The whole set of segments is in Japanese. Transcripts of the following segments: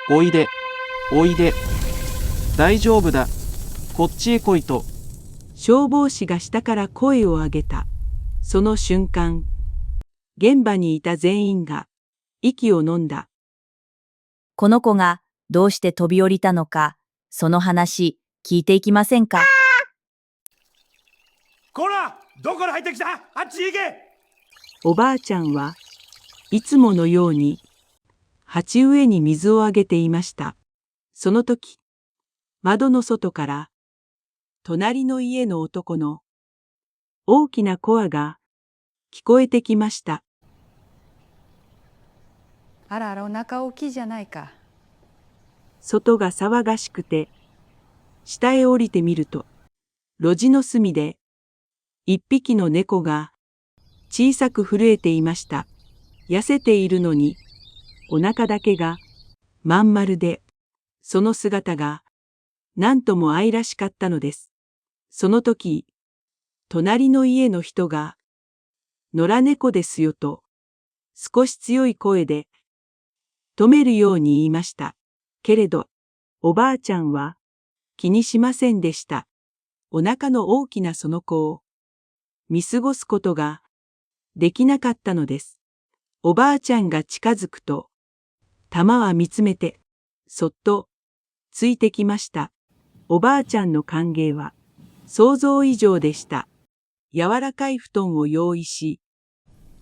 おいで、おいで。大丈夫だ。こっちへ来いと。消防士が下から声を上げた。その瞬間、現場にいた全員が息を飲んだ。この子がどうして飛び降りたのか、その話聞いていきませんか。こら、どこから入ってきた？あっち行け！おばあちゃんはいつものように鉢植えに水をあげていました。その時、窓の外から隣の家の男の大きな声が聞こえてきました。あらあら、お腹大きいじゃないか。外が騒がしくて、下へ降りてみると、路地の隅で一匹の猫が小さく震えていました。痩せているのに、お腹だけがまん丸で、その姿が何とも愛らしかったのです。その時、隣の家の人が、野良猫ですよと、少し強い声で、止めるように言いました。けれど、おばあちゃんは気にしませんでした。お腹の大きなその子を見過ごすことができなかったのです。おばあちゃんが近づくと、玉は見つめて、そっとついてきました。おばあちゃんの歓迎は想像以上でした。柔らかい布団を用意し、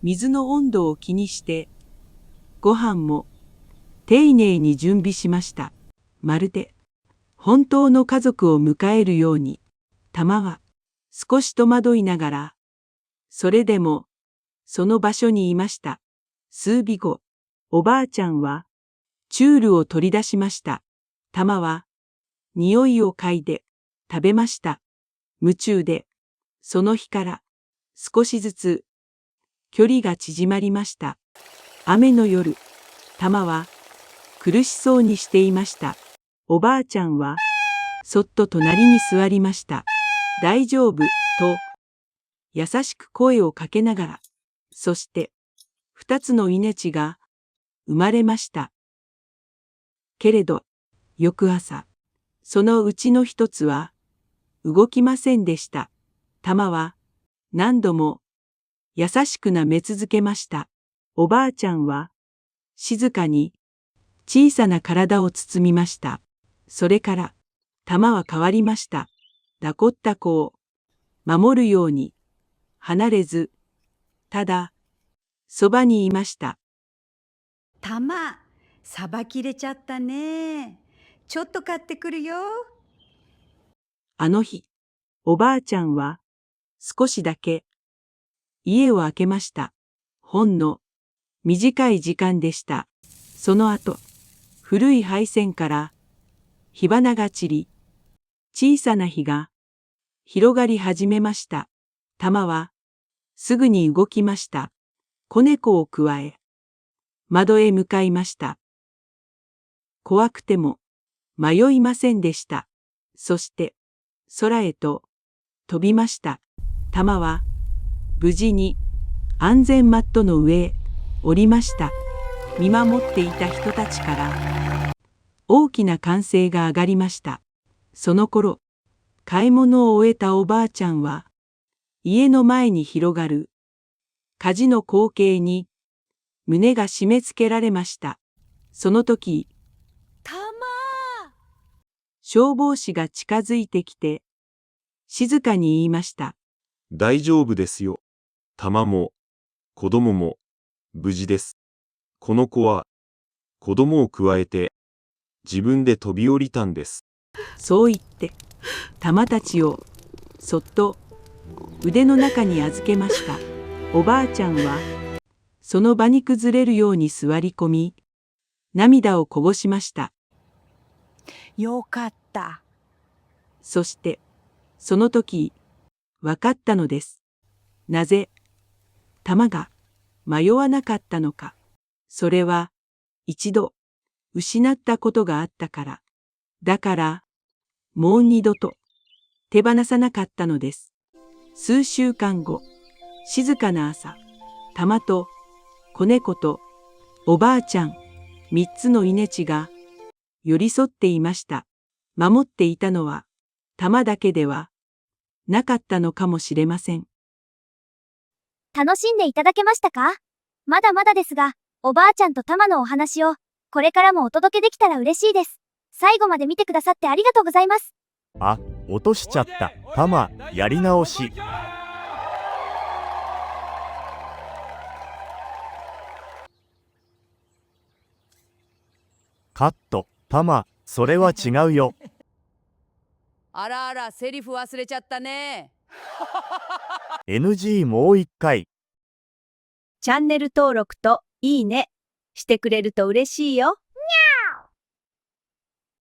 水の温度を気にして、ご飯も丁寧に準備しました。まるで本当の家族を迎えるように、玉は少し戸惑いながら、それでもその場所にいました。数日後、おばあちゃんはチュールを取り出しました。玉は匂いを嗅いで食べました。夢中で、その日から少しずつ距離が縮まりました。雨の夜、玉は苦しそうにしていました。おばあちゃんはそっと隣に座りました。大丈夫と優しく声をかけながら、そして二つの命が生まれました。けれど、翌朝、そのうちの一つは動きませんでした。玉は何度も優しく舐め続けました。おばあちゃんは静かに小さな体を包みました。それから玉は変わりました。抱こった子を守るように離れず、ただそばにいました。玉、さばきれちゃったね。ちょっと買ってくるよ。あの日、おばあちゃんは少しだけ家を空けました。ほんの短い時間でした。その後、古い配線から火花が散り、小さな火が広がり始めました。玉はすぐに動きました。子猫をくわえ、窓へ向かいました。怖くても迷いませんでした。そして空へと飛びました。玉は無事に安全マットの上へ降りました。見守っていた人たちから大きな歓声が上がりました。その頃、買い物を終えたおばあちゃんは、家の前に広がる火事の光景に胸が締め付けられました。その時、玉消防士が近づいてきて、静かに言いました。大丈夫ですよ。玉も子供も無事です。この子は子供をくわえて自分で飛び降りたんです。そう言って、玉たちをそっと腕の中に預けました。おばあちゃんはその場に崩れるように座り込み、涙をこぼしました。よかった。そして、その時、わかったのです。なぜ、玉が迷わなかったのか。それは、一度、失ったことがあったから。だから、もう二度と、手放さなかったのです。数週間後、静かな朝、玉と子猫とおばあちゃん、三つの命が寄り添っていました。守っていたのは、玉だけではなかったのかもしれません。楽しんでいただけましたか？まだまだですが、おばあちゃんとタマのお話を、これからもお届けできたら嬉しいです。最後まで見てくださってありがとうございます。あ、落としちゃった。タマ、やり直し。カット。タマ、それは違うよ。あらあら、セリフ忘れちゃったね。NG もう一回。チャンネル登録といいねしてくれると嬉しいよ。